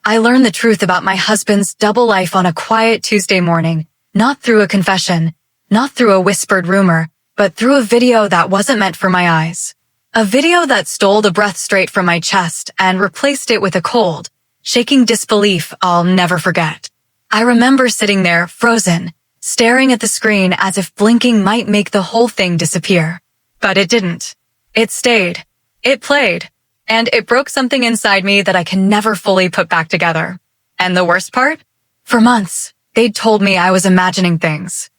I learned the truth about my husband's double life on a quiet Tuesday morning, not through a confession, not through a whispered rumor, but through a video that wasn't meant for my eyes. A video that stole the breath straight from my chest and replaced it with a cold, shaking disbelief I'll never forget. I remember sitting there, frozen, staring at the screen as if blinking might make the whole thing disappear. But it didn't. It stayed. It played. And it broke something inside me that I can never fully put back together. And the worst part? For months, they'd told me I was imagining things.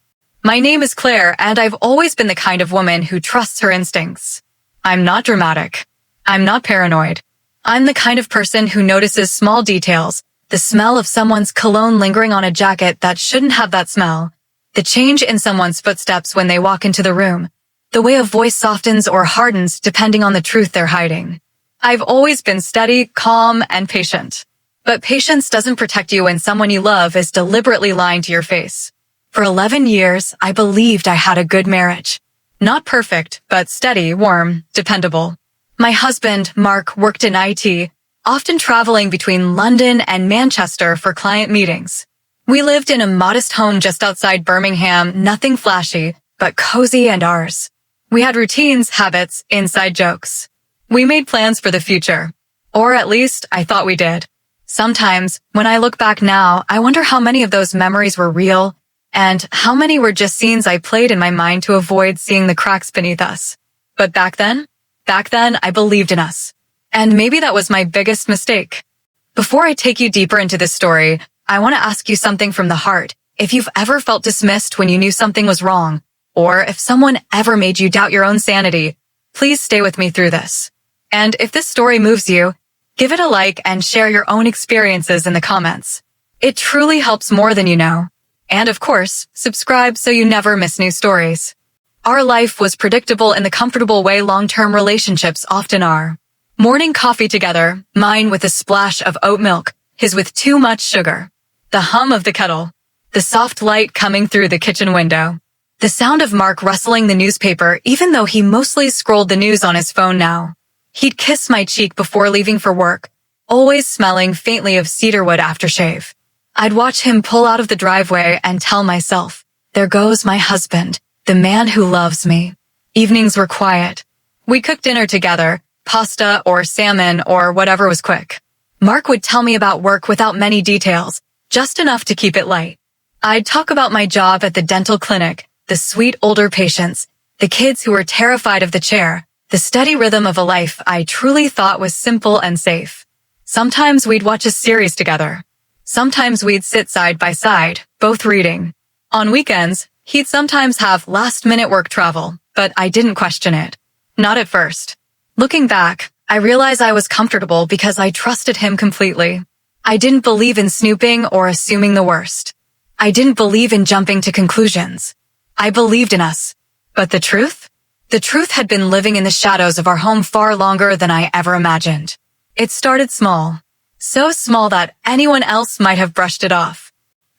My name is Claire, and I've always been the kind of woman who trusts her instincts. I'm not dramatic. I'm not paranoid. I'm the kind of person who notices small details, the smell of someone's cologne lingering on a jacket that shouldn't have that smell, the change in someone's footsteps when they walk into the room, the way a voice softens or hardens depending on the truth they're hiding. I've always been steady, calm, and patient. But patience doesn't protect you when someone you love is deliberately lying to your face. For 11 years, I believed I had a good marriage. Not perfect, but steady, warm, dependable. My husband, Mark, worked in IT, often traveling between London and Manchester for client meetings. We lived in a modest home just outside Birmingham, nothing flashy, but cozy and ours. We had routines, habits, inside jokes. We made plans for the future. Or at least, I thought we did. Sometimes, when I look back now, I wonder how many of those memories were real, and how many were just scenes I played in my mind to avoid seeing the cracks beneath us. But back then, I believed in us. And maybe that was my biggest mistake. Before I take you deeper into this story, I want to ask you something from the heart. If you've ever felt dismissed when you knew something was wrong, or if someone ever made you doubt your own sanity, please stay with me through this. And if this story moves you, give it a like and share your own experiences in the comments. It truly helps more than you know. And of course, subscribe so you never miss new stories. Our life was predictable in the comfortable way long-term relationships often are. Morning coffee together, mine with a splash of oat milk, his with too much sugar. The hum of the kettle. The soft light coming through the kitchen window. The sound of Mark rustling the newspaper even though he mostly scrolled the news on his phone now. He'd kiss my cheek before leaving for work, always smelling faintly of cedarwood aftershave. I'd watch him pull out of the driveway and tell myself, there goes my husband, the man who loves me. Evenings were quiet. We cooked dinner together, pasta or salmon or whatever was quick. Mark would tell me about work without many details, just enough to keep it light. I'd talk about my job at the dental clinic, the sweet older patients, the kids who were terrified of the chair, the steady rhythm of a life I truly thought was simple and safe. Sometimes we'd watch a series together. Sometimes we'd sit side by side, both reading. On weekends, he'd sometimes have last-minute work travel, but I didn't question it. Not at first. Looking back, I realize I was comfortable because I trusted him completely. I didn't believe in snooping or assuming the worst. I didn't believe in jumping to conclusions. I believed in us. But the truth? The truth had been living in the shadows of our home far longer than I ever imagined. It started small. So small that anyone else might have brushed it off.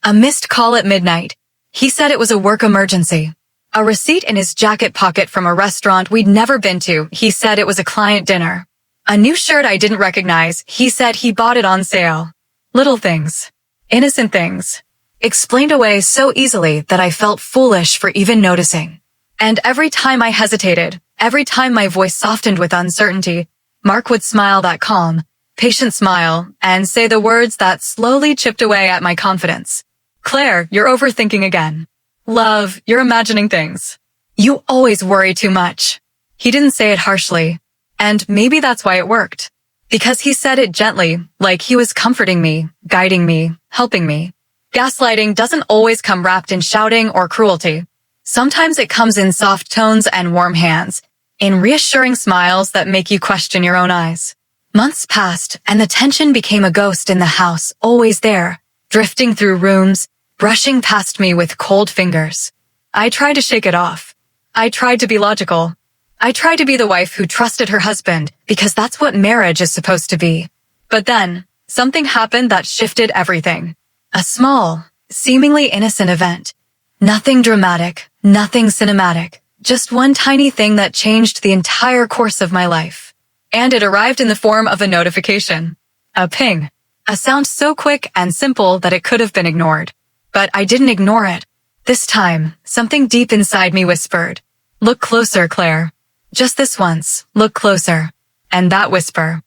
A missed call at midnight. He said it was a work emergency. A receipt in his jacket pocket from a restaurant we'd never been to. He said it was a client dinner. A new shirt I didn't recognize. He said he bought it on sale. Little things. Innocent things. Explained away so easily that I felt foolish for even noticing. And every time I hesitated, every time my voice softened with uncertainty, Mark would smile that calm, patient smile, and say the words that slowly chipped away at my confidence. Claire, you're overthinking again. Love, you're imagining things. You always worry too much. He didn't say it harshly, and maybe that's why it worked. Because he said it gently, like he was comforting me, guiding me, helping me. Gaslighting doesn't always come wrapped in shouting or cruelty. Sometimes it comes in soft tones and warm hands, in reassuring smiles that make you question your own eyes. Months passed, and the tension became a ghost in the house, always there, drifting through rooms, brushing past me with cold fingers. I tried to shake it off. I tried to be logical. I tried to be the wife who trusted her husband, because that's what marriage is supposed to be. But then, something happened that shifted everything. A small, seemingly innocent event. Nothing dramatic, nothing cinematic, just one tiny thing that changed the entire course of my life. And it arrived in the form of a notification. A ping. A sound so quick and simple that it could have been ignored. But I didn't ignore it. This time, something deep inside me whispered, "Look closer, Claire. Just this once, look closer." And that whisper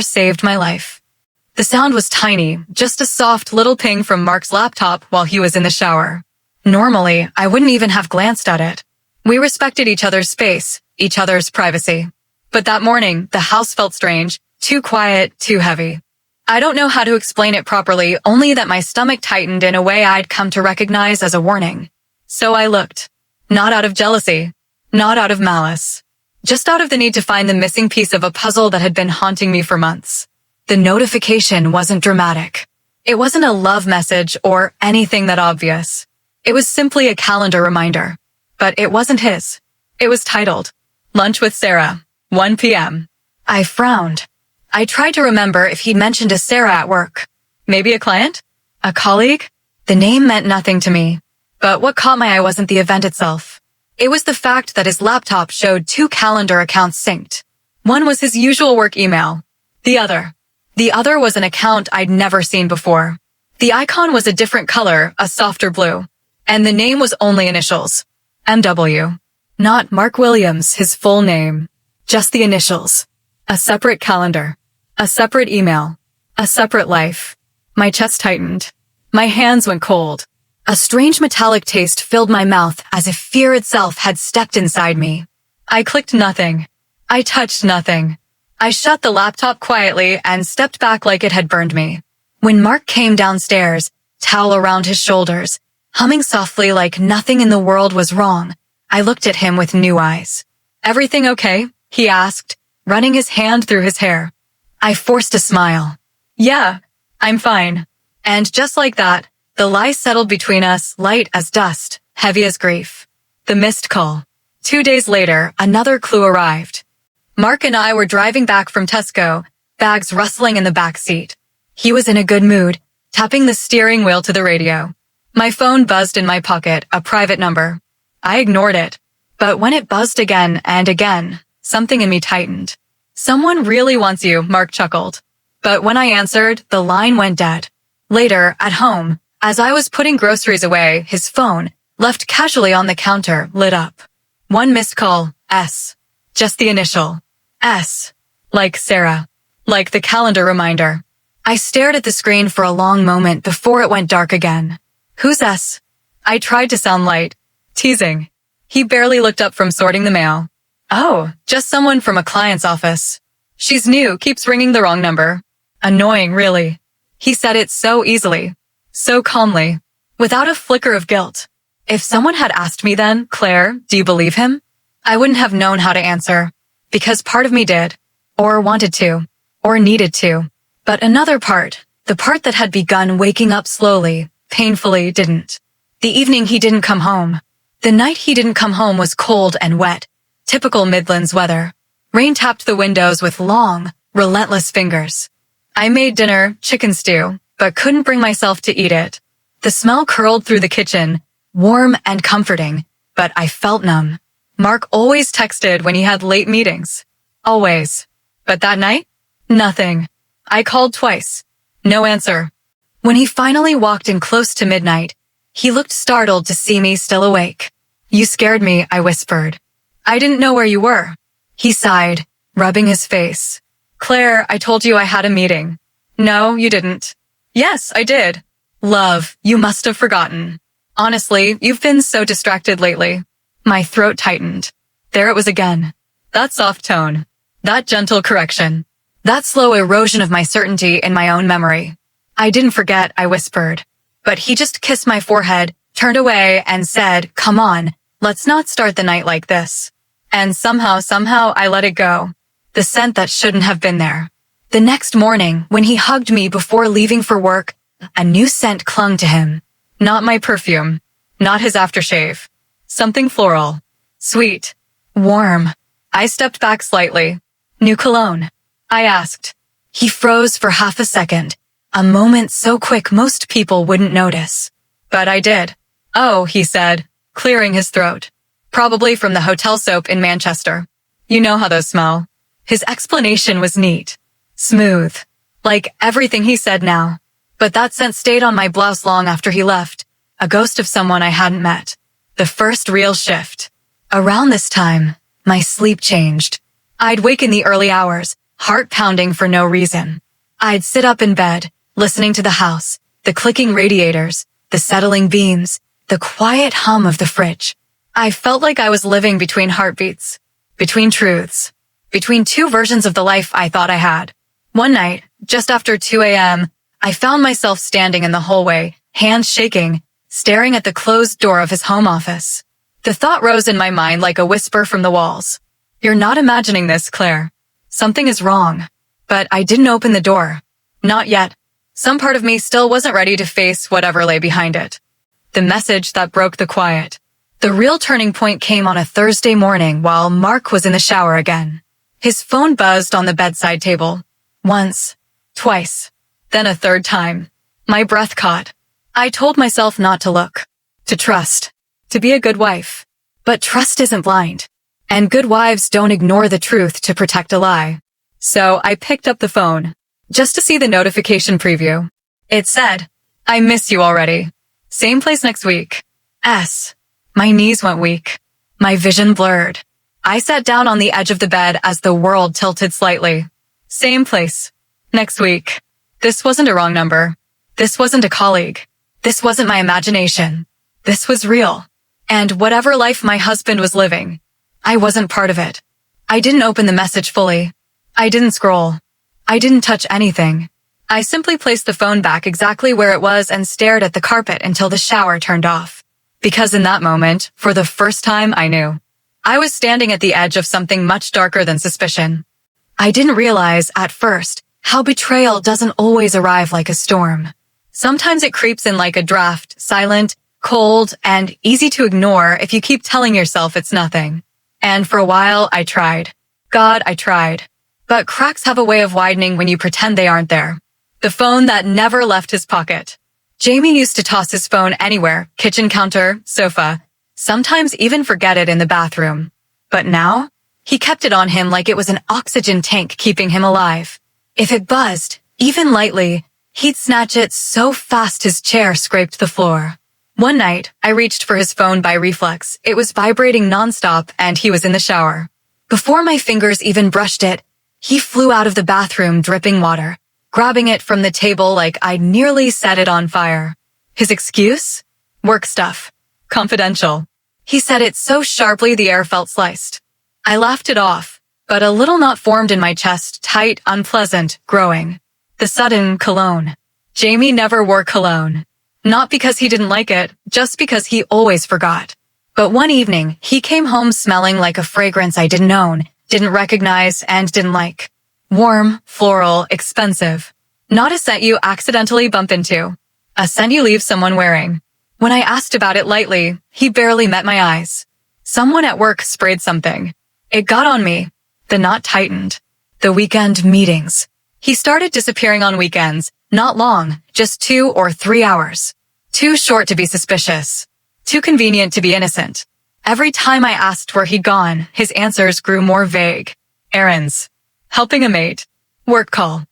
saved my life. The sound was tiny, just a soft little ping from Mark's laptop while he was in the shower. Normally, I wouldn't even have glanced at it. We respected each other's space, each other's privacy. But that morning, the house felt strange, too quiet, too heavy. I don't know how to explain it properly, only that my stomach tightened in a way I'd come to recognize as a warning. So I looked. Not out of jealousy. Not out of malice. Just out of the need to find the missing piece of a puzzle that had been haunting me for months. The notification wasn't dramatic. It wasn't a love message or anything that obvious. It was simply a calendar reminder. But it wasn't his. It was titled, "Lunch with Sarah, 1 p.m. I frowned. I tried to remember if he'd mentioned a Sarah at work. Maybe a client? A colleague? The name meant nothing to me. But what caught my eye wasn't the event itself. It was the fact that his laptop showed 2 calendar accounts synced. One was his usual work email. The other was an account I'd never seen before. The icon was a different color, a softer blue. And the name was only initials. MW. Not Mark Williams, his full name. Just the initials. A separate calendar. A separate email. A separate life. My chest tightened. My hands went cold. A strange metallic taste filled my mouth as if fear itself had stepped inside me. I clicked nothing. I touched nothing. I shut the laptop quietly and stepped back like it had burned me. When Mark came downstairs, towel around his shoulders, humming softly like nothing in the world was wrong, I looked at him with new eyes. "Everything okay?" he asked, running his hand through his hair. I forced a smile. "Yeah, I'm fine." And just like that, the lie settled between us, light as dust, heavy as grief. The missed call. 2 days later, another clue arrived. Mark and I were driving back from Tesco, bags rustling in the back seat. He was in a good mood, tapping the steering wheel to the radio. My phone buzzed in my pocket, a private number. I ignored it. But when it buzzed again and again, something in me tightened. "Someone really wants you," Mark chuckled. But when I answered, the line went dead. Later, at home, as I was putting groceries away, his phone, left casually on the counter, lit up. 1 missed call, S. Just the initial. S. Like Sarah. Like the calendar reminder. I stared at the screen for a long moment before it went dark again. "Who's S?" I tried to sound light. Teasing. He barely looked up from sorting the mail. "Oh, just someone from a client's office. She's new, keeps ringing the wrong number." Annoying, really. He said it so easily, so calmly, without a flicker of guilt. If someone had asked me then, "Claire, do you believe him?" I wouldn't have known how to answer, because part of me did, or wanted to, or needed to. But another part, the part that had begun waking up slowly, painfully, didn't. The evening he didn't come home. The night he didn't come home was cold and wet. Typical Midlands weather. Rain tapped the windows with long, relentless fingers. I made dinner, chicken stew, but couldn't bring myself to eat it. The smell curled through the kitchen, warm and comforting, but I felt numb. Mark always texted when he had late meetings. Always. But that night? Nothing. I called twice. No answer. When he finally walked in close to midnight, he looked startled to see me still awake. "You scared me," I whispered. "I didn't know where you were." He sighed, rubbing his face. "Claire, I told you I had a meeting." "No, you didn't." "Yes, I did." "Love, you must have forgotten. Honestly, you've been so distracted lately." My throat tightened. There it was again. That soft tone. That gentle correction. That slow erosion of my certainty in my own memory. "I didn't forget," I whispered. But he just kissed my forehead, turned away, and said, "Come on, let's not start the night like this." And somehow I let it go. The scent that shouldn't have been there. The next morning, when he hugged me before leaving for work, a new scent clung to him. Not my perfume. Not his aftershave. Something floral. Sweet. Warm. I stepped back slightly. "New cologne?" I asked. He froze for half a second, a moment so quick most people wouldn't notice. But I did. "Oh," he said, clearing his throat. "Probably from the hotel soap in Manchester. You know how those smell." His explanation was neat. Smooth. Like everything he said now. But that scent stayed on my blouse long after he left, a ghost of someone I hadn't met. The first real shift. Around this time, my sleep changed. I'd wake in the early hours, heart pounding for no reason. I'd sit up in bed, listening to the house, the clicking radiators, the settling beams, the quiet hum of the fridge. I felt like I was living between heartbeats, between truths, between two versions of the life I thought I had. One night, just after 2 a.m., I found myself standing in the hallway, hands shaking, staring at the closed door of his home office. The thought rose in my mind like a whisper from the walls. You're not imagining this, Claire. Something is wrong. But I didn't open the door. Not yet. Some part of me still wasn't ready to face whatever lay behind it. The message that broke the quiet. The real turning point came on a Thursday morning while Mark was in the shower again. His phone buzzed on the bedside table. Once. Twice. Then a third time. My breath caught. I told myself not to look. To trust. To be a good wife. But trust isn't blind. And good wives don't ignore the truth to protect a lie. So I picked up the phone. Just to see the notification preview. It said, I miss you already. Same place next week. S. My knees went weak. My vision blurred. I sat down on the edge of the bed as the world tilted slightly. Same place. Next week. This wasn't a wrong number. This wasn't a colleague. This wasn't my imagination. This was real. And whatever life my husband was living, I wasn't part of it. I didn't open the message fully. I didn't scroll. I didn't touch anything. I simply placed the phone back exactly where it was and stared at the carpet until the shower turned off. Because in that moment, for the first time, I knew. I was standing at the edge of something much darker than suspicion. I didn't realize, at first, how betrayal doesn't always arrive like a storm. Sometimes it creeps in like a draft, silent, cold, and easy to ignore if you keep telling yourself it's nothing. And for a while, I tried. God, I tried. But cracks have a way of widening when you pretend they aren't there. The phone that never left his pocket. Jamie used to toss his phone anywhere, kitchen counter, sofa, sometimes even forget it in the bathroom. But now, he kept it on him like it was an oxygen tank keeping him alive. If it buzzed, even lightly, he'd snatch it so fast his chair scraped the floor. One night, I reached for his phone by reflex. It was vibrating nonstop and he was in the shower. Before my fingers even brushed it, he flew out of the bathroom dripping water, grabbing it from the table like I'd nearly set it on fire. His excuse? Work stuff. Confidential. He said it so sharply the air felt sliced. I laughed it off, but a little knot formed in my chest, tight, unpleasant, growing. The sudden cologne. Jamie never wore cologne. Not because he didn't like it, just because he always forgot. But one evening, he came home smelling like a fragrance I didn't own, didn't recognize, and didn't like. Warm, floral, expensive. Not a scent you accidentally bump into. A scent you leave someone wearing. When I asked about it lightly, he barely met my eyes. Someone at work sprayed something. It got on me. The knot tightened. The weekend meetings. He started disappearing on weekends. Not long, just 2 or 3 hours. Too short to be suspicious. Too convenient to be innocent. Every time I asked where he'd gone, his answers grew more vague. Errands. Helping a mate. Work call.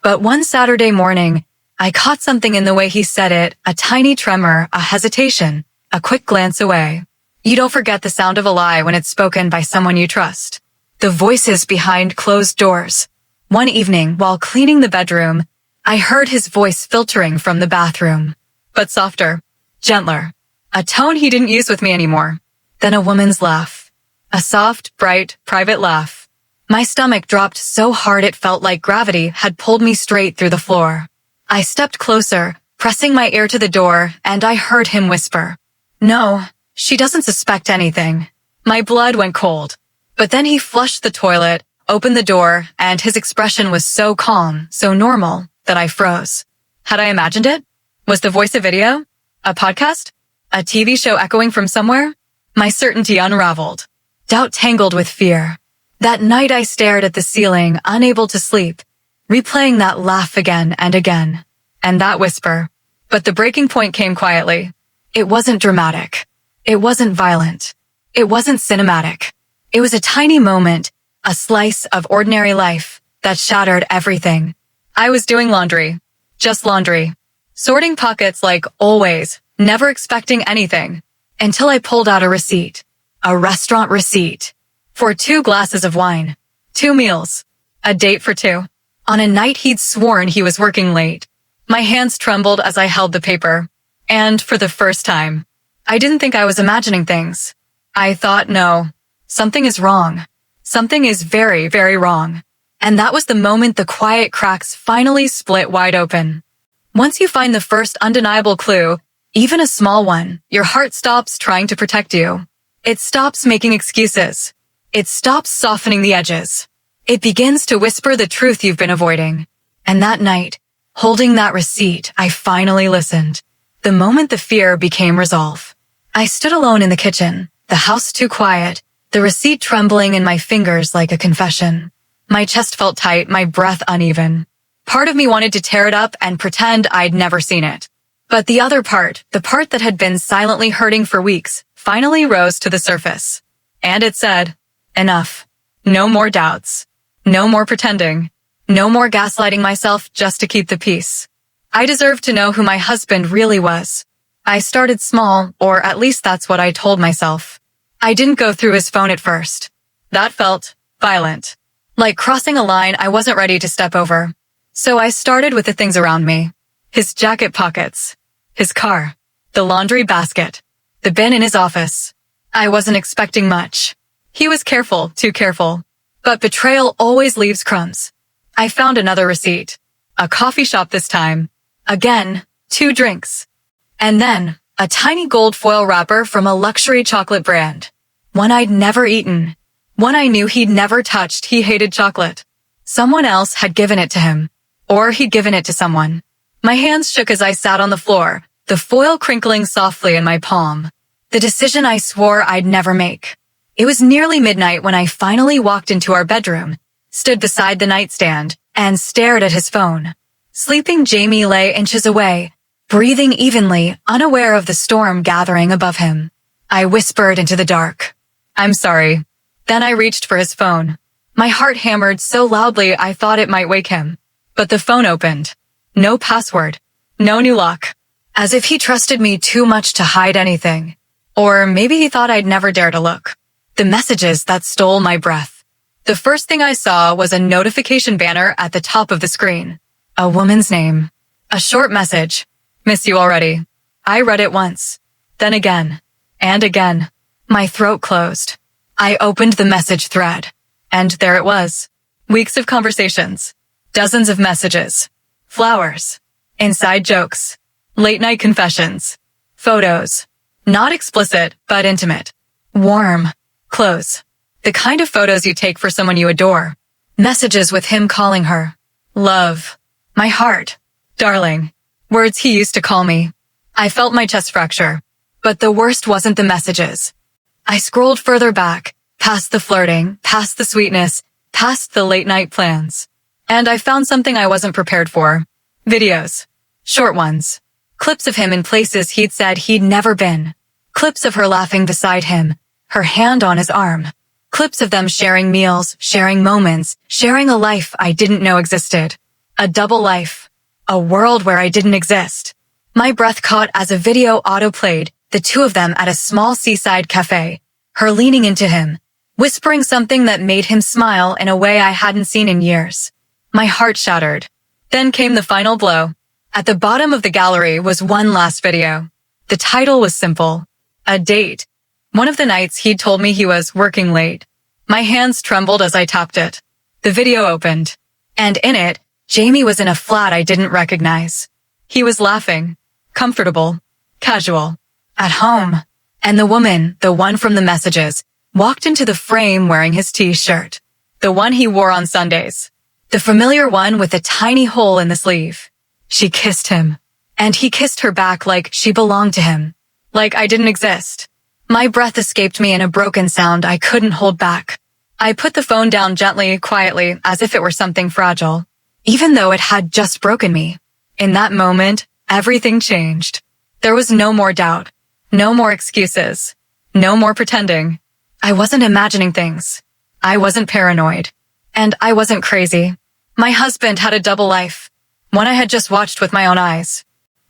But one Saturday morning, I caught something in the way he said it, a tiny tremor, a hesitation, a quick glance away. You don't forget the sound of a lie when it's spoken by someone you trust. The voices behind closed doors. One evening, while cleaning the bedroom, I heard his voice filtering from the bathroom. But softer. Gentler. A tone he didn't use with me anymore. Then a woman's laugh. A soft, bright, private laugh. My stomach dropped so hard it felt like gravity had pulled me straight through the floor. I stepped closer, pressing my ear to the door, and I heard him whisper. No, she doesn't suspect anything. My blood went cold. But then he flushed the toilet, opened the door, and his expression was so calm, so normal, that I froze. Had I imagined it? Was the voice a video? A podcast? A TV show echoing from somewhere? My certainty unraveled. Doubt tangled with fear. That night I stared at the ceiling, unable to sleep, replaying that laugh again and again. And that whisper. But the breaking point came quietly. It wasn't dramatic. It wasn't violent. It wasn't cinematic. It was a tiny moment, a slice of ordinary life that shattered everything. I was doing laundry. Just laundry. Sorting pockets like always, never expecting anything. Until I pulled out a receipt. A restaurant receipt. For 2 glasses of wine. 2 meals. A date for 2. On a night he'd sworn he was working late. My hands trembled as I held the paper. And for the first time, I didn't think I was imagining things. I thought, no, something is wrong. Something is very, very wrong. And that was the moment the quiet cracks finally split wide open. Once you find the first undeniable clue, even a small one, your heart stops trying to protect you. It stops making excuses. It stops softening the edges. It begins to whisper the truth you've been avoiding. And that night, holding that receipt, I finally listened. The moment the fear became resolve. I stood alone in the kitchen, the house too quiet, the receipt trembling in my fingers like a confession. My chest felt tight, my breath uneven. Part of me wanted to tear it up and pretend I'd never seen it. But the other part, the part that had been silently hurting for weeks, finally rose to the surface. And it said, enough. No more doubts. No more pretending. No more gaslighting myself just to keep the peace. I deserved to know who my husband really was. I started small, or at least that's what I told myself. I didn't go through his phone at first. That felt violent. Like crossing a line I wasn't ready to step over. So I started with the things around me. His jacket pockets. His car. The laundry basket. The bin in his office. I wasn't expecting much. He was careful, too careful. But betrayal always leaves crumbs. I found another receipt. A coffee shop this time. Again, 2 drinks. And then, a tiny gold foil wrapper from a luxury chocolate brand. One I'd never eaten. One I knew he'd never touched. He hated chocolate. Someone else had given it to him. Or he'd given it to someone. My hands shook as I sat on the floor, the foil crinkling softly in my palm. The decision I swore I'd never make. It was nearly midnight when I finally walked into our bedroom, stood beside the nightstand, and stared at his phone. Sleeping Jamie lay inches away, breathing evenly, unaware of the storm gathering above him. I whispered into the dark. I'm sorry. Then I reached for his phone. My heart hammered so loudly I thought it might wake him. But the phone opened. No password. No new lock. As if he trusted me too much to hide anything. Or maybe he thought I'd never dare to look. The messages that stole my breath. The first thing I saw was a notification banner at the top of the screen. A woman's name. A short message. Miss you already. I read it once. Then again. And again. My throat closed. I opened the message thread. And there it was. Weeks of conversations. Dozens of messages. Flowers. Inside jokes. Late night confessions. Photos. Not explicit, but intimate. Warm. Close. The kind of photos you take for someone you adore. Messages with him calling her. Love. My heart. Darling. Words he used to call me. I felt my chest fracture. But the worst wasn't the messages. I scrolled further back, past the flirting, past the sweetness, past the late night plans. And I found something I wasn't prepared for. Videos. Short ones. Clips of him in places he'd said he'd never been. Clips of her laughing beside him, her hand on his arm. Clips of them sharing meals, sharing moments, sharing a life I didn't know existed. A double life. A world where I didn't exist. My breath caught as a video auto-played, the two of them at a small seaside cafe, her leaning into him, whispering something that made him smile in a way I hadn't seen in years. My heart shattered. Then came the final blow. At the bottom of the gallery was one last video. The title was simple. A date. One of the nights he'd told me he was working late. My hands trembled as I tapped it. The video opened. And in it, Jamie was in a flat I didn't recognize. He was laughing. Comfortable. Casual. At home. And the woman, the one from the messages, walked into the frame wearing his t-shirt. The one he wore on Sundays. The familiar one with a tiny hole in the sleeve. She kissed him. And he kissed her back like she belonged to him. Like I didn't exist. My breath escaped me in a broken sound I couldn't hold back. I put the phone down gently, quietly, as if it were something fragile. Even though it had just broken me. In that moment, everything changed. There was no more doubt. No more excuses. No more pretending. I wasn't imagining things. I wasn't paranoid. And I wasn't crazy. My husband had a double life, one I had just watched with my own eyes.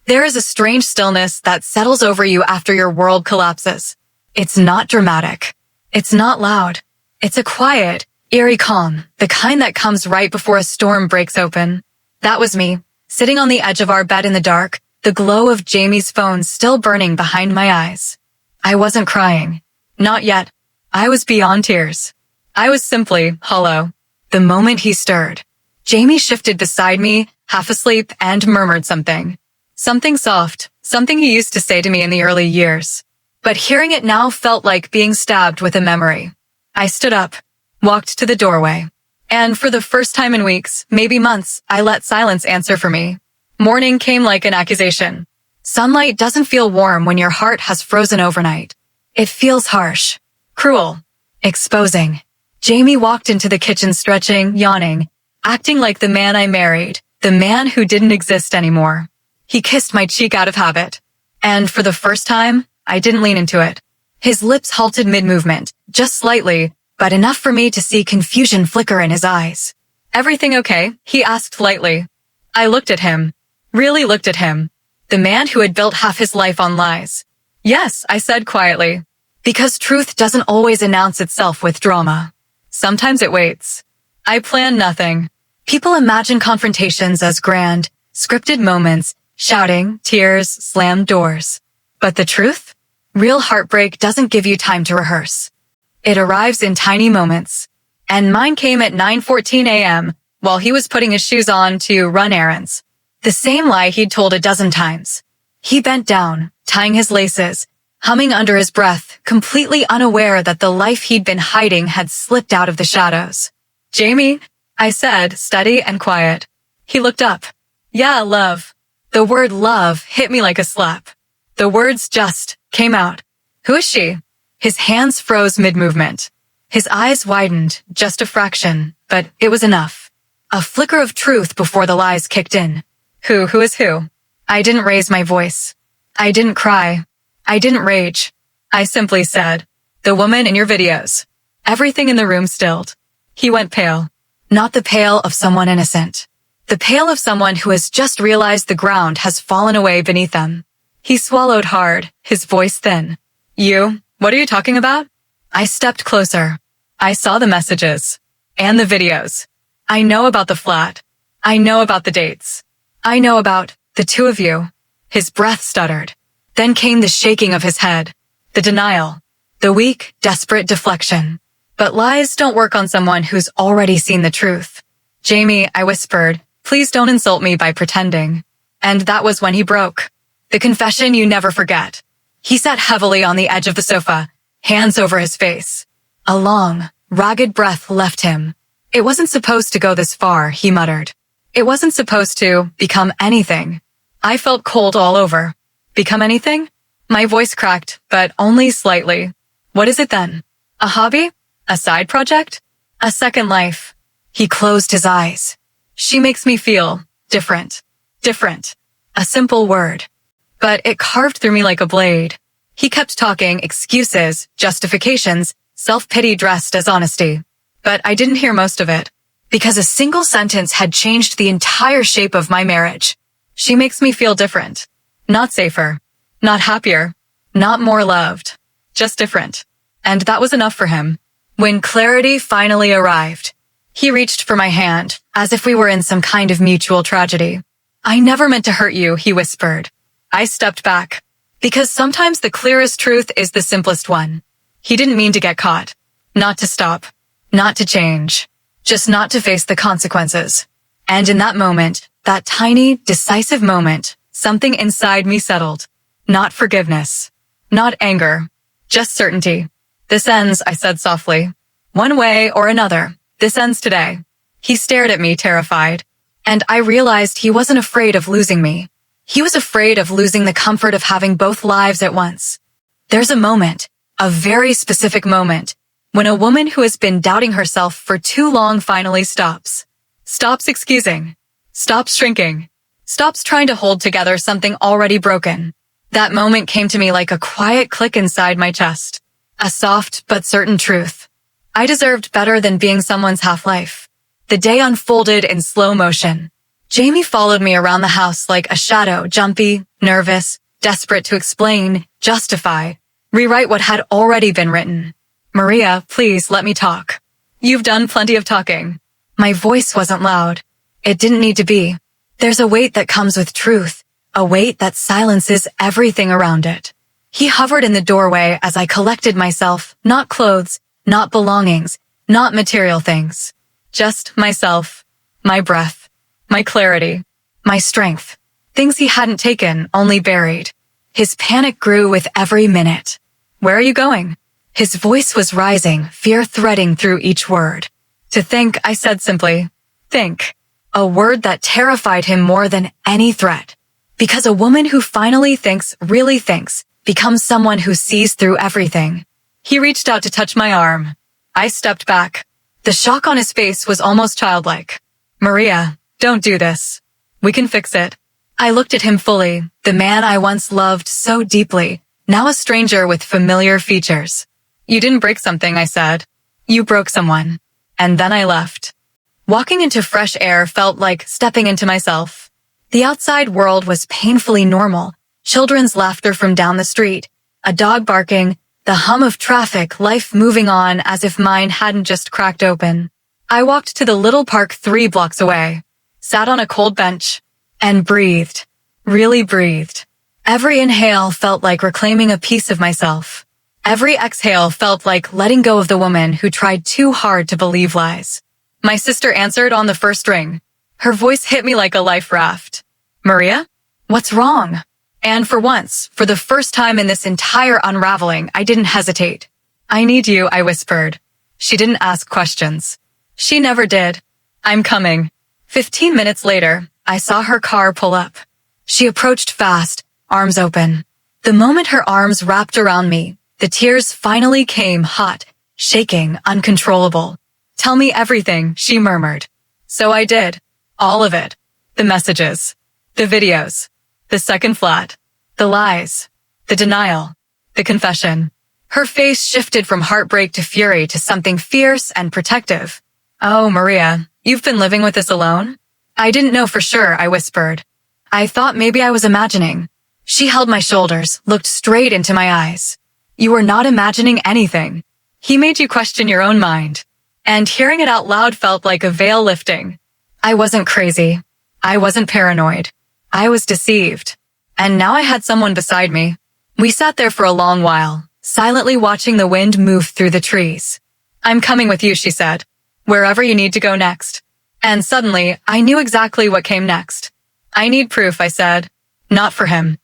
There is a strange stillness that settles over you after your world collapses. It's not dramatic. It's not loud. It's a quiet, eerie calm, the kind that comes right before a storm breaks open. That was me, sitting on the edge of our bed in the dark, the glow of Jamie's phone still burning behind my eyes. I wasn't crying. Not yet. I was beyond tears. I was simply hollow. The moment he stirred, Jamie shifted beside me, half asleep, and murmured something. Something soft, something he used to say to me in the early years. But hearing it now felt like being stabbed with a memory. I stood up, walked to the doorway, and for the first time in weeks, maybe months, I let silence answer for me. Morning came like an accusation. Sunlight doesn't feel warm when your heart has frozen overnight. It feels harsh, cruel, exposing. Jamie walked into the kitchen stretching, yawning, acting like the man I married, the man who didn't exist anymore. He kissed my cheek out of habit. And for the first time, I didn't lean into it. His lips halted mid-movement, just slightly, but enough for me to see confusion flicker in his eyes. "Everything okay?" he asked lightly. I looked at him. Really looked at him. The man who had built half his life on lies. "Yes," I said quietly. Because truth doesn't always announce itself with drama. Sometimes it waits. I plan nothing. People imagine confrontations as grand, scripted moments, shouting, tears, slammed doors. But the truth? Real heartbreak doesn't give you time to rehearse. It arrives in tiny moments. And mine came at 9:14 a.m. while he was putting his shoes on to run errands. The same lie he'd told a dozen times. He bent down, tying his laces, humming under his breath, completely unaware that the life he'd been hiding had slipped out of the shadows. "Jamie," I said, steady and quiet. He looked up. "Yeah, love." The word love hit me like a slap. The words just came out. "Who is she?" His hands froze mid-movement. His eyes widened, just a fraction, but it was enough. A flicker of truth before the lies kicked in. Who is who? I didn't raise my voice. I didn't cry. I didn't rage. I simply said, "The woman in your videos." Everything in the room stilled. He went pale. Not the pale of someone innocent. The pale of someone who has just realized the ground has fallen away beneath them. He swallowed hard, his voice thin. "You? What are you talking about?" I stepped closer. I saw the messages. And the videos. I know about the flat. I know about the dates. I know about the two of you. His breath stuttered. Then came the shaking of his head. The denial. The weak, desperate deflection. But lies don't work on someone who's already seen the truth. "Jamie," I whispered, "please don't insult me by pretending." And that was when he broke. The confession you never forget. He sat heavily on the edge of the sofa, hands over his face. A long, ragged breath left him. "It wasn't supposed to go this far," he muttered. "It wasn't supposed to become anything." I felt cold all over. Become anything? My voice cracked, but only slightly. What is it then? A hobby? A side project? A second life? He closed his eyes. "She makes me feel different. Different." A simple word. But it carved through me like a blade. He kept talking excuses, justifications, self-pity dressed as honesty. But I didn't hear most of it. Because a single sentence had changed the entire shape of my marriage. "She makes me feel different. Not safer. Not happier. Not more loved. Just different." And that was enough for him. When clarity finally arrived, he reached for my hand, as if we were in some kind of mutual tragedy. "I never meant to hurt you," he whispered. I stepped back. Because sometimes the clearest truth is the simplest one. He didn't mean to get caught. Not to stop. Not to change. Just not to face the consequences. And in that moment, that tiny, decisive moment, something inside me settled. Not forgiveness. Not anger. Just certainty. "This ends," I said softly. "One way or another. This ends today." He stared at me, terrified. And I realized he wasn't afraid of losing me. He was afraid of losing the comfort of having both lives at once. There's a moment, a very specific moment, when a woman who has been doubting herself for too long finally stops. Stops excusing. Stops shrinking. Stops trying to hold together something already broken. That moment came to me like a quiet click inside my chest. A soft but certain truth. I deserved better than being someone's half-life. The day unfolded in slow motion. Jamie followed me around the house like a shadow, jumpy, nervous, desperate to explain, justify, rewrite what had already been written. Maria, please let me talk. You've done plenty of talking. My voice wasn't loud. It didn't need to be. There's a weight that comes with truth, a weight that silences everything around it. He hovered in the doorway as I collected myself, not clothes, not belongings, not material things. Just myself, my breath, my clarity, my strength. Things he hadn't taken, only buried. His panic grew with every minute. Where are you going? His voice was rising, fear threading through each word. To think, I said simply, think. A word that terrified him more than any threat. Because a woman who finally thinks, really thinks, becomes someone who sees through everything. He reached out to touch my arm. I stepped back. The shock on his face was almost childlike. Maria, don't do this. We can fix it. I looked at him fully, the man I once loved so deeply, now a stranger with familiar features. You didn't break something, I said. You broke someone. And then I left. Walking into fresh air felt like stepping into myself. The outside world was painfully normal. Children's laughter from down the street, a dog barking, the hum of traffic, life moving on as if mine hadn't just cracked open. I walked to the little park 3 blocks away, sat on a cold bench, and breathed. Really breathed. Every inhale felt like reclaiming a piece of myself. Every exhale felt like letting go of the woman who tried too hard to believe lies. My sister answered on the first ring. Her voice hit me like a life raft. Maria? What's wrong? And for once, for the first time in this entire unraveling, I didn't hesitate. I need you, I whispered. She didn't ask questions. She never did. I'm coming. 15 minutes later, I saw her car pull up. She approached fast, arms open. The moment her arms wrapped around me, the tears finally came hot, shaking, uncontrollable. Tell me everything, she murmured. So I did. All of it. The messages. The videos. The second flat. The lies. The denial. The confession. Her face shifted from heartbreak to fury to something fierce and protective. Oh, Maria, you've been living with this alone? I didn't know for sure, I whispered. I thought maybe I was imagining. She held my shoulders, looked straight into my eyes. You were not imagining anything. He made you question your own mind. And hearing it out loud felt like a veil lifting. I wasn't crazy. I wasn't paranoid. I was deceived. And now I had someone beside me. We sat there for a long while, silently watching the wind move through the trees. I'm coming with you, she said. Wherever you need to go next. And suddenly, I knew exactly what came next. I need proof, I said. Not for him.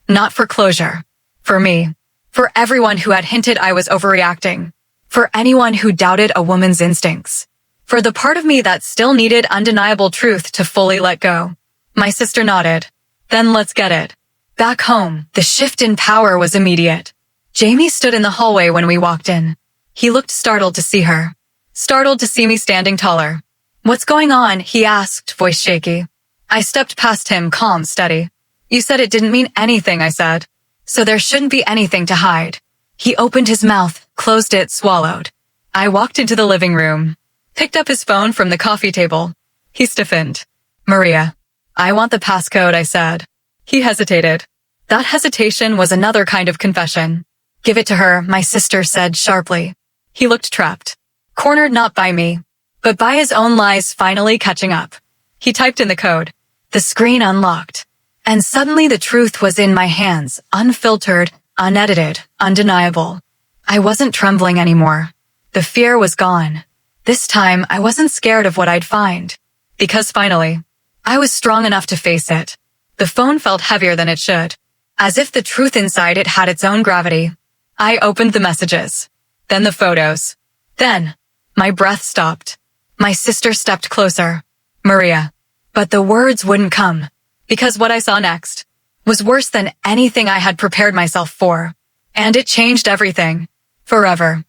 Not for closure. For me. For everyone who had hinted I was overreacting. For anyone who doubted a woman's instincts. For the part of me that still needed undeniable truth to fully let go. My sister nodded. Then let's get it. Back home, the shift in power was immediate. Jamie stood in the hallway when we walked in. He looked startled to see her. Startled to see me standing taller. What's going on? He asked, voice shaky. I stepped past him, calm, steady. You said it didn't mean anything, I said. So there shouldn't be anything to hide. He opened his mouth, closed it, swallowed. I walked into the living room. Picked up his phone from the coffee table. He stiffened. Maria. I want the passcode, I said. He hesitated. That hesitation was another kind of confession. Give it to her, my sister said sharply. He looked trapped. Cornered not by me, but by his own lies finally catching up. He typed in the code. The screen unlocked. And suddenly the truth was in my hands, unfiltered, unedited, undeniable. I wasn't trembling anymore. The fear was gone. This time, I wasn't scared of what I'd find. Because finally, I was strong enough to face it. The phone felt heavier than it should. As if the truth inside it had its own gravity. I opened the messages. Then the photos. Then, my breath stopped. My sister stepped closer. Maria. But the words wouldn't come. Because what I saw next was worse than anything I had prepared myself for. And it changed everything. Forever.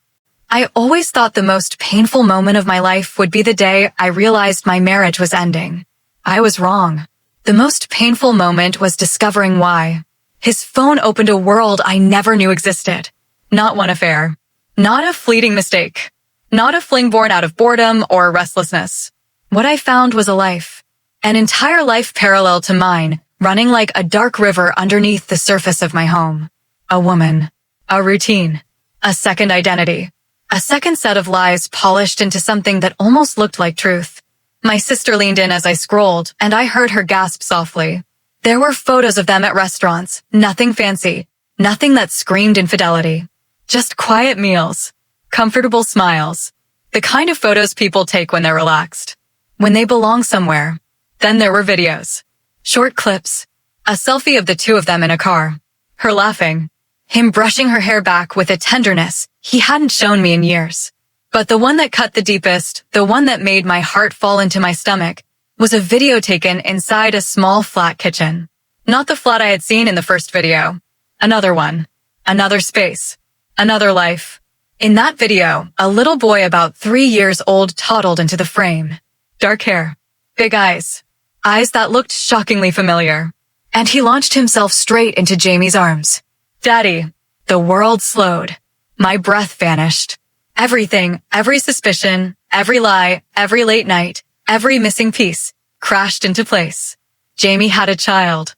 I always thought the most painful moment of my life would be the day I realized my marriage was ending. I was wrong. The most painful moment was discovering why. His phone opened a world I never knew existed. Not one affair. Not a fleeting mistake. Not a fling born out of boredom or restlessness. What I found was a life. An entire life parallel to mine, running like a dark river underneath the surface of my home. A woman. A routine. A second identity. A second set of lies polished into something that almost looked like truth. My sister leaned in as I scrolled, and I heard her gasp softly. There were photos of them at restaurants, nothing fancy, nothing that screamed infidelity. Just quiet meals. Comfortable smiles. The kind of photos people take when they're relaxed. When they belong somewhere. Then there were videos. Short clips. A selfie of the two of them in a car. Her laughing. Him brushing her hair back with a tenderness he hadn't shown me in years. But the one that cut the deepest, the one that made my heart fall into my stomach, was a video taken inside a small flat kitchen. Not the flat I had seen in the first video. Another one. Another space. Another life. In that video, a little boy about 3 years old toddled into the frame. Dark hair. Big eyes. Eyes that looked shockingly familiar. And he launched himself straight into Jamie's arms. Daddy. The world slowed. My breath vanished. Everything, every suspicion, every lie, every late night, every missing piece, crashed into place. Jamie had a child.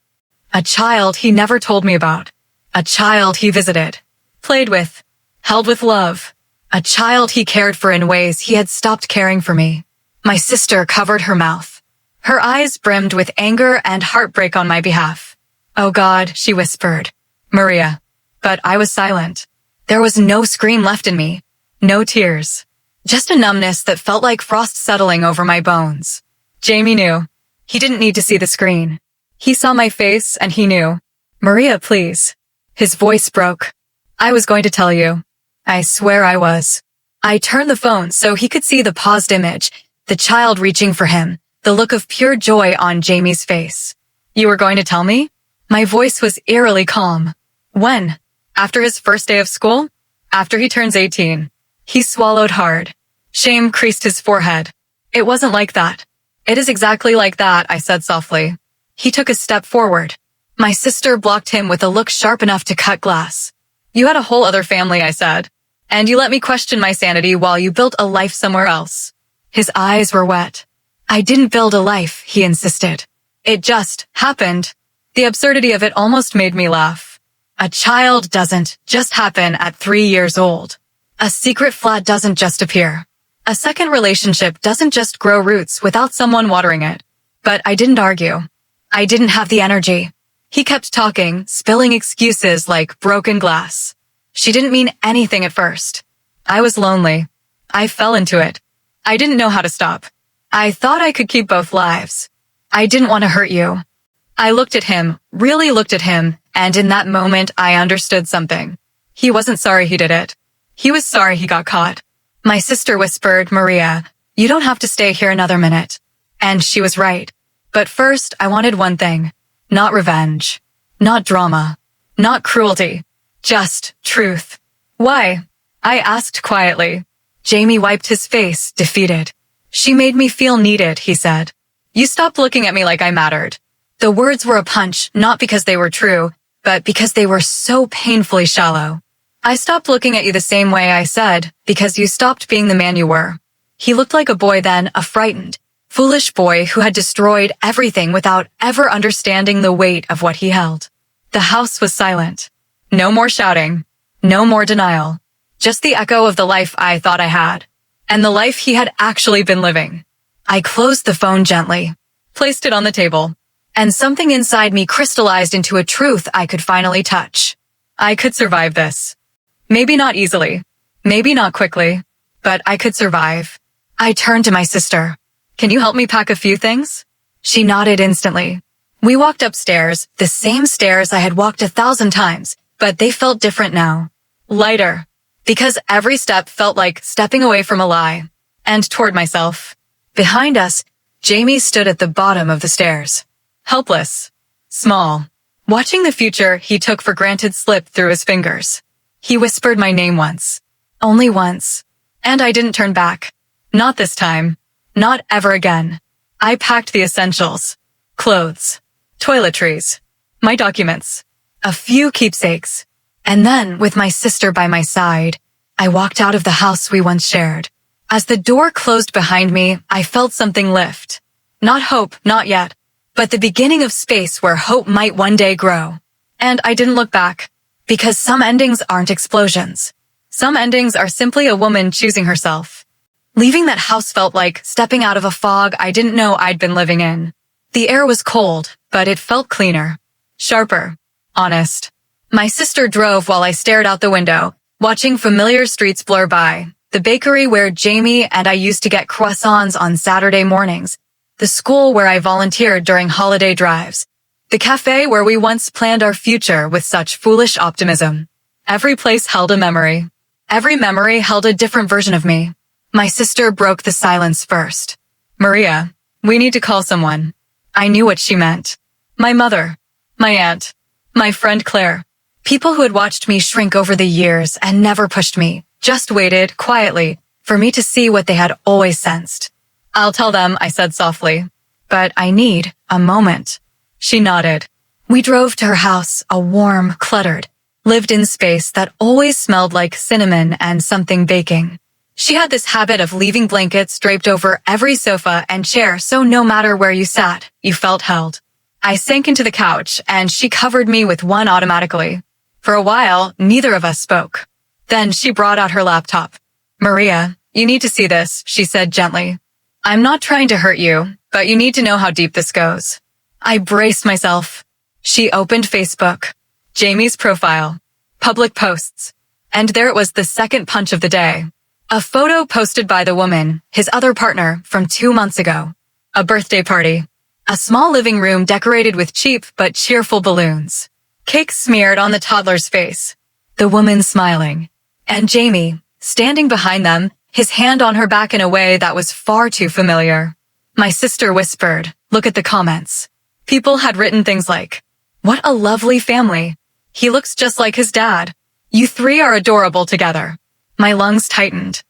A child he never told me about. A child he visited. Played with. Held with love. A child he cared for in ways he had stopped caring for me. My sister covered her mouth. Her eyes brimmed with anger and heartbreak on my behalf. Oh God, she whispered. Maria. But I was silent. There was no scream left in me. No tears. Just a numbness that felt like frost settling over my bones. Jamie knew. He didn't need to see the screen. He saw my face and he knew. Maria, please. His voice broke. I was going to tell you. I swear I was. I turned the phone so he could see the paused image, the child reaching for him, the look of pure joy on Jamie's face. You were going to tell me? My voice was eerily calm. When? After his first day of school? After he turns 18. He swallowed hard. Shame creased his forehead. It wasn't like that. It is exactly like that, I said softly. He took a step forward. My sister blocked him with a look sharp enough to cut glass. You had a whole other family, I said. And you let me question my sanity while you built a life somewhere else. His eyes were wet. I didn't build a life, he insisted. It just happened. The absurdity of it almost made me laugh. A child doesn't just happen at 3 years old. A secret flat doesn't just appear. A second relationship doesn't just grow roots without someone watering it. But I didn't argue. I didn't have the energy. He kept talking, spilling excuses like broken glass. She didn't mean anything at first. I was lonely. I fell into it. I didn't know how to stop. I thought I could keep both lives. I didn't want to hurt you. I looked at him, really looked at him, and in that moment I understood something. He wasn't sorry he did it. He was sorry he got caught. My sister whispered, Maria, you don't have to stay here another minute. And she was right. But first, I wanted one thing. Not revenge. Not drama. Not cruelty. Just truth. Why? I asked quietly. Jamie wiped his face, defeated. She made me feel needed, he said. You stopped looking at me like I mattered. The words were a punch, not because they were true, but because they were so painfully shallow. I stopped looking at you the same way I said, because you stopped being the man you were. He looked like a boy then, a frightened, foolish boy who had destroyed everything without ever understanding the weight of what he held. The house was silent. No more shouting. No more denial. Just the echo of the life I thought I had. And the life he had actually been living. I closed the phone gently, placed it on the table, and something inside me crystallized into a truth I could finally touch. I could survive this. Maybe not easily. Maybe not quickly. But I could survive. I turned to my sister. Can you help me pack a few things? She nodded instantly. We walked upstairs, the same stairs I had walked 1,000 times, but they felt different now. Lighter. Because every step felt like stepping away from a lie. And toward myself. Behind us, Jamie stood at the bottom of the stairs. Helpless. Small. Watching the future he took for granted slip through his fingers. He whispered my name once. Only once. And I didn't turn back. Not this time. Not ever again. I packed the essentials. Clothes. Toiletries. My documents. A few keepsakes. And then, with my sister by my side, I walked out of the house we once shared. As the door closed behind me, I felt something lift. Not hope, not yet, but the beginning of space where hope might one day grow. And I didn't look back, because some endings aren't explosions. Some endings are simply a woman choosing herself. Leaving that house felt like stepping out of a fog I didn't know I'd been living in. The air was cold, but it felt cleaner, sharper, honest. My sister drove while I stared out the window, watching familiar streets blur by. The bakery where Jamie and I used to get croissants on Saturday mornings. The school where I volunteered during holiday drives. The cafe where we once planned our future with such foolish optimism. Every place held a memory. Every memory held a different version of me. My sister broke the silence first. Maria, we need to call someone. I knew what she meant. My mother, my aunt, my friend Claire. People who had watched me shrink over the years and never pushed me, just waited quietly for me to see what they had always sensed. I'll tell them, I said softly. But I need a moment. She nodded. We drove to her house, a warm, cluttered, lived-in space that always smelled like cinnamon and something baking. She had this habit of leaving blankets draped over every sofa and chair so no matter where you sat, you felt held. I sank into the couch and she covered me with one automatically. For a while, neither of us spoke. Then she brought out her laptop. Maria, you need to see this, she said gently. I'm not trying to hurt you, but you need to know how deep this goes. I braced myself. She opened Facebook, Jamie's profile, public posts, and there it was, the second punch of the day. A photo posted by the woman, his other partner, from 2 months ago. A birthday party. A small living room decorated with cheap but cheerful balloons. Cake smeared on the toddler's face. The woman smiling. And Jamie, standing behind them, his hand on her back in a way that was far too familiar. My sister whispered, look at the comments. People had written things like, what a lovely family. He looks just like his dad. You three are adorable together. My lungs tightened.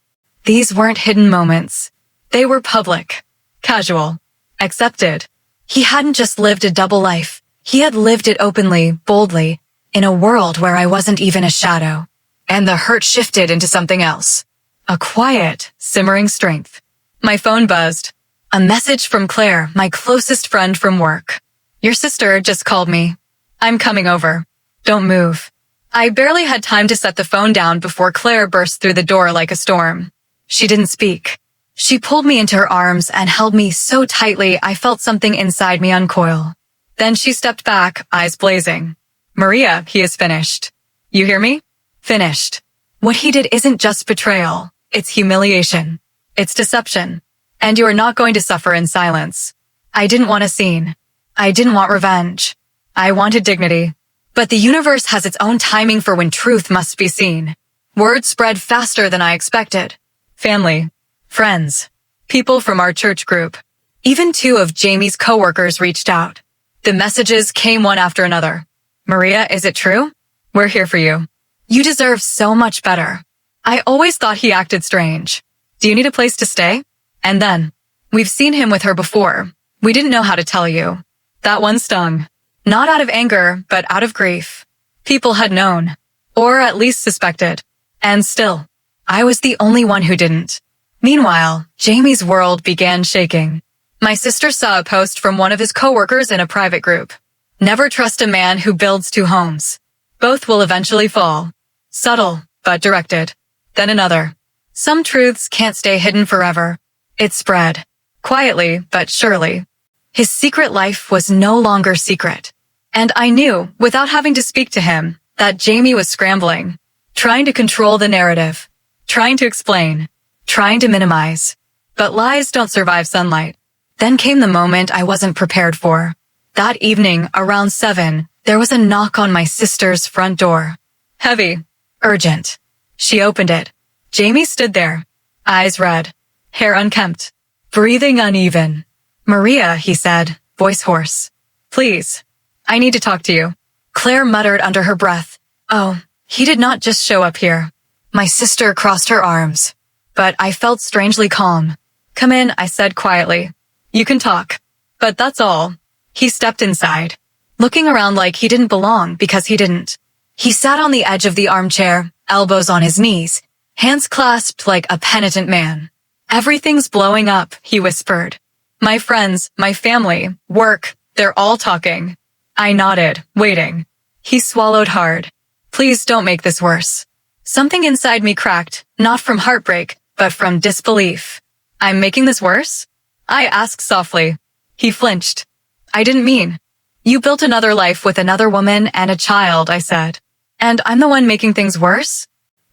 These weren't hidden moments. They were public, casual, accepted. He hadn't just lived a double life. He had lived it openly, boldly, in a world where I wasn't even a shadow. And the hurt shifted into something else. A quiet, simmering strength. My phone buzzed. A message from Claire, my closest friend from work. Your sister just called me. I'm coming over. Don't move. I barely had time to set the phone down before Claire burst through the door like a storm. She didn't speak. She pulled me into her arms and held me so tightly I felt something inside me uncoil. Then she stepped back, eyes blazing. Maria, he is finished. You hear me? Finished. What he did isn't just betrayal. It's humiliation. It's deception. And you are not going to suffer in silence. I didn't want a scene. I didn't want revenge. I wanted dignity. But the universe has its own timing for when truth must be seen. Word spread faster than I expected. Family, friends, people from our church group. Even 2 of Jamie's coworkers reached out. The messages came one after another. Maria, is it true? We're here for you. You deserve so much better. I always thought he acted strange. Do you need a place to stay? And then, we've seen him with her before. We didn't know how to tell you. That one stung. Not out of anger, but out of grief. People had known, or at least suspected. And still, I was the only one who didn't. Meanwhile, Jamie's world began shaking. My sister saw a post from one of his coworkers in a private group. Never trust a man who builds 2 homes. Both will eventually fall. Subtle, but directed. Then another. Some truths can't stay hidden forever. It spread. Quietly, but surely. His secret life was no longer secret. And I knew, without having to speak to him, that Jamie was scrambling. Trying to control the narrative. Trying to explain. Trying to minimize. But lies don't survive sunlight. Then came the moment I wasn't prepared for. That evening, around 7, there was a knock on my sister's front door. Heavy. Urgent. She opened it. Jamie stood there. Eyes red. Hair unkempt. Breathing uneven. Maria, he said, voice hoarse. Please. I need to talk to you. Claire muttered under her breath. Oh, he did not just show up here. My sister crossed her arms. But I felt strangely calm. Come in, I said quietly. You can talk. But that's all. He stepped inside, looking around like he didn't belong because he didn't. He sat on the edge of the armchair, elbows on his knees, hands clasped like a penitent man. Everything's blowing up, he whispered. My friends, my family, work, they're all talking. I nodded, waiting. He swallowed hard. Please don't make this worse. Something inside me cracked, not from heartbreak, but from disbelief. I'm making this worse? I asked softly. He flinched. I didn't mean. You built another life with another woman and a child, I said. And I'm the one making things worse?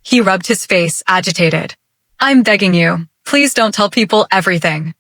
He rubbed his face, agitated. I'm begging you, please don't tell people everything.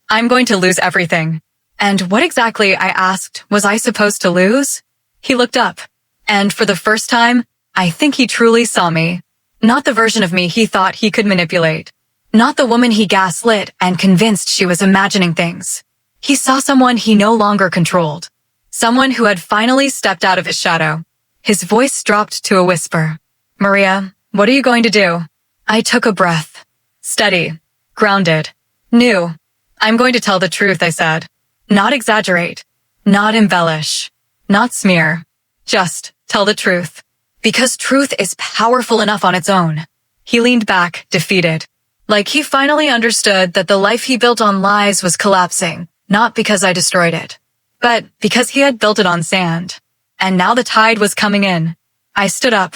I'm going to lose everything. And what exactly, I asked, was I supposed to lose? He looked up. And for the first time, I think he truly saw me. Not the version of me he thought he could manipulate. Not the woman he gaslit and convinced she was imagining things. He saw someone he no longer controlled. Someone who had finally stepped out of his shadow. His voice dropped to a whisper. Maria, what are you going to do? I took a breath. Steady. Grounded. New. I'm going to tell the truth, I said. Not exaggerate. Not embellish. Not smear. Just tell the truth. Because truth is powerful enough on its own. He leaned back, defeated. Like he finally understood that the life he built on lies was collapsing, not because I destroyed it, but because he had built it on sand. And now the tide was coming in. I stood up.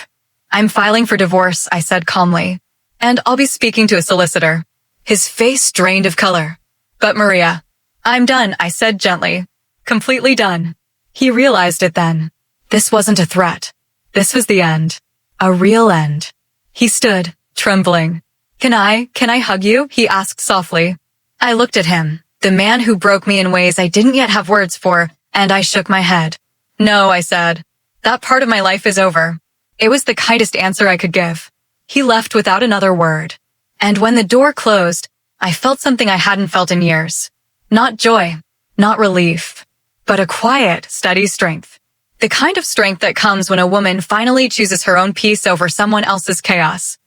I'm filing for divorce, I said calmly. And I'll be speaking to a solicitor. His face drained of color. But Maria, I'm done, I said gently. Completely done. He realized it then. This wasn't a threat. This was the end. A real end. He stood, trembling. Can I hug you? He asked softly. I looked at him, the man who broke me in ways I didn't yet have words for, and I shook my head. No, I said. That part of my life is over. It was the kindest answer I could give. He left without another word. And when the door closed, I felt something I hadn't felt in years. Not joy, not relief, but a quiet, steady strength. The kind of strength that comes when a woman finally chooses her own peace over someone else's chaos.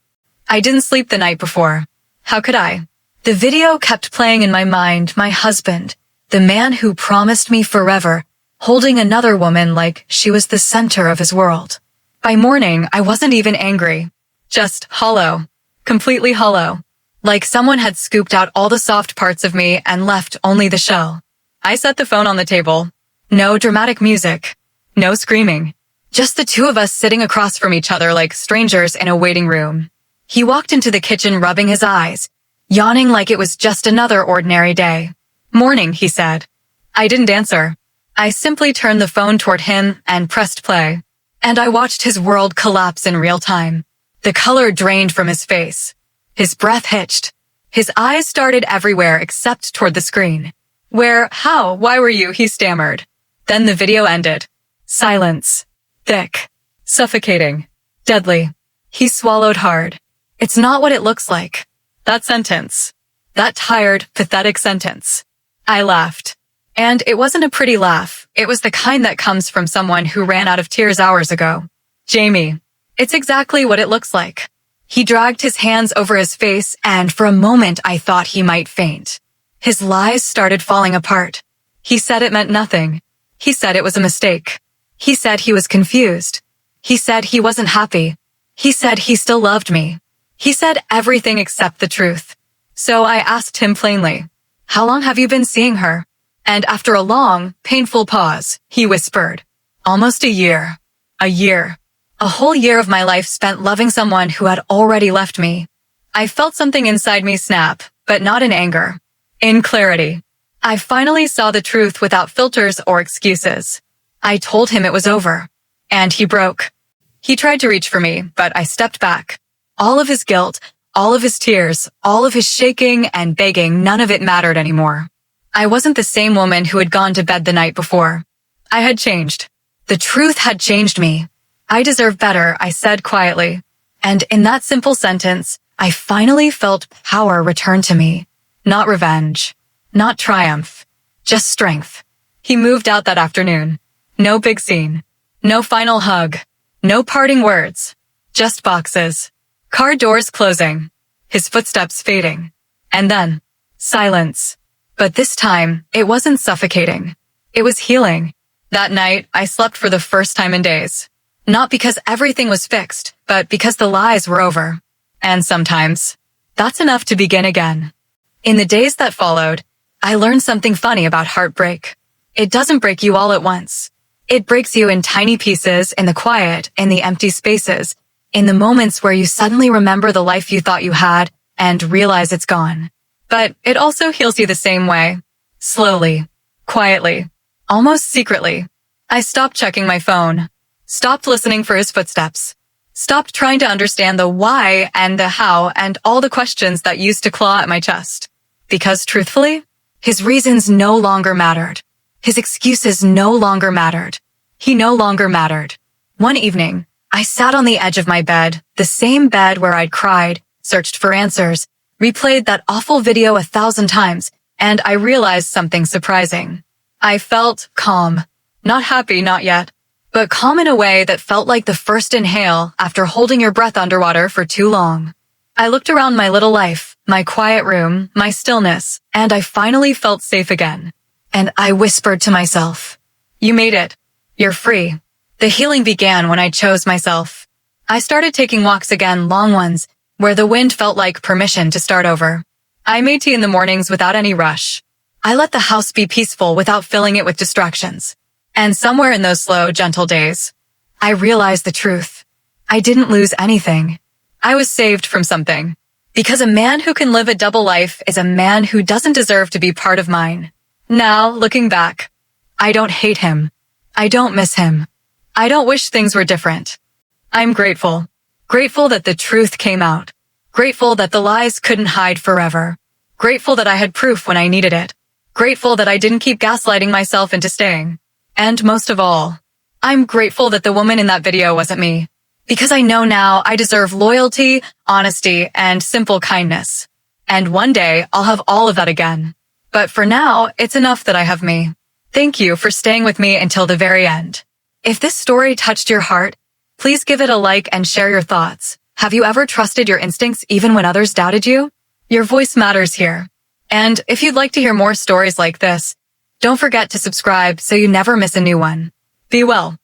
I didn't sleep the night before. How could I? The video kept playing in my mind, my husband, the man who promised me forever, holding another woman like she was the center of his world. By morning, I wasn't even angry. Just hollow. Completely hollow. Like someone had scooped out all the soft parts of me and left only the shell. I set the phone on the table. No dramatic music. No screaming. Just the two of us sitting across from each other like strangers in a waiting room. He walked into the kitchen rubbing his eyes, yawning like it was just another ordinary day. Morning, he said. I didn't answer. I simply turned the phone toward him and pressed play. And I watched his world collapse in real time. The color drained from his face. His breath hitched. His eyes started everywhere except toward the screen. Where, how, why were you? He stammered. Then the video ended. Silence. Thick. Suffocating. Deadly. He swallowed hard. It's not what it looks like. That sentence. That tired, pathetic sentence. I laughed. And it wasn't a pretty laugh. It was the kind that comes from someone who ran out of tears hours ago. Jamie. It's exactly what it looks like. He dragged his hands over his face, and for a moment I thought he might faint. His lies started falling apart. He said it meant nothing. He said it was a mistake. He said he was confused. He said he wasn't happy. He said he still loved me. He said everything except the truth. So I asked him plainly, how long have you been seeing her? And after a long, painful pause, he whispered, almost a year. A year. A whole year of my life spent loving someone who had already left me. I felt something inside me snap, but not in anger. In clarity. I finally saw the truth without filters or excuses. I told him it was over. And he broke. He tried to reach for me, but I stepped back. All of his guilt, all of his tears, all of his shaking and begging, none of it mattered anymore. I wasn't the same woman who had gone to bed the night before. I had changed. The truth had changed me. I deserve better, I said quietly. And in that simple sentence, I finally felt power return to me. Not revenge. Not triumph. Just strength. He moved out that afternoon. No big scene. No final hug. No parting words. Just boxes. Car doors closing. His footsteps fading. And then, silence. But this time, it wasn't suffocating. It was healing. That night, I slept for the first time in days. Not because everything was fixed, but because the lies were over. And sometimes, that's enough to begin again. In the days that followed, I learned something funny about heartbreak. It doesn't break you all at once. It breaks you in tiny pieces, in the quiet, in the empty spaces, in the moments where you suddenly remember the life you thought you had and realize it's gone. But it also heals you the same way. Slowly, quietly, almost secretly. I stopped checking my phone, stopped listening for his footsteps, stopped trying to understand the why and the how and all the questions that used to claw at my chest. Because truthfully, his reasons no longer mattered. His excuses no longer mattered. He no longer mattered. One evening, I sat on the edge of my bed, the same bed where I'd cried, searched for answers, replayed that awful video 1,000 times, and I realized something surprising. I felt calm. Not happy, not yet, but calm in a way that felt like the first inhale after holding your breath underwater for too long. I looked around my little life, my quiet room, my stillness, and I finally felt safe again. And I whispered to myself, "You made it. You're free." The healing began when I chose myself. I started taking walks again, long ones, where the wind felt like permission to start over. I made tea in the mornings without any rush. I let the house be peaceful without filling it with distractions. And somewhere in those slow, gentle days, I realized the truth. I didn't lose anything. I was saved from something. Because a man who can live a double life is a man who doesn't deserve to be part of mine. Now, looking back, I don't hate him. I don't miss him. I don't wish things were different. I'm grateful. Grateful that the truth came out. Grateful that the lies couldn't hide forever. Grateful that I had proof when I needed it. Grateful that I didn't keep gaslighting myself into staying. And most of all, I'm grateful that the woman in that video wasn't me. Because I know now I deserve loyalty, honesty, and simple kindness. And one day I'll have all of that again. But for now, it's enough that I have me. Thank you for staying with me until the very end. If this story touched your heart, please give it a like and share your thoughts. Have you ever trusted your instincts even when others doubted you? Your voice matters here. And if you'd like to hear more stories like this, don't forget to subscribe so you never miss a new one. Be well.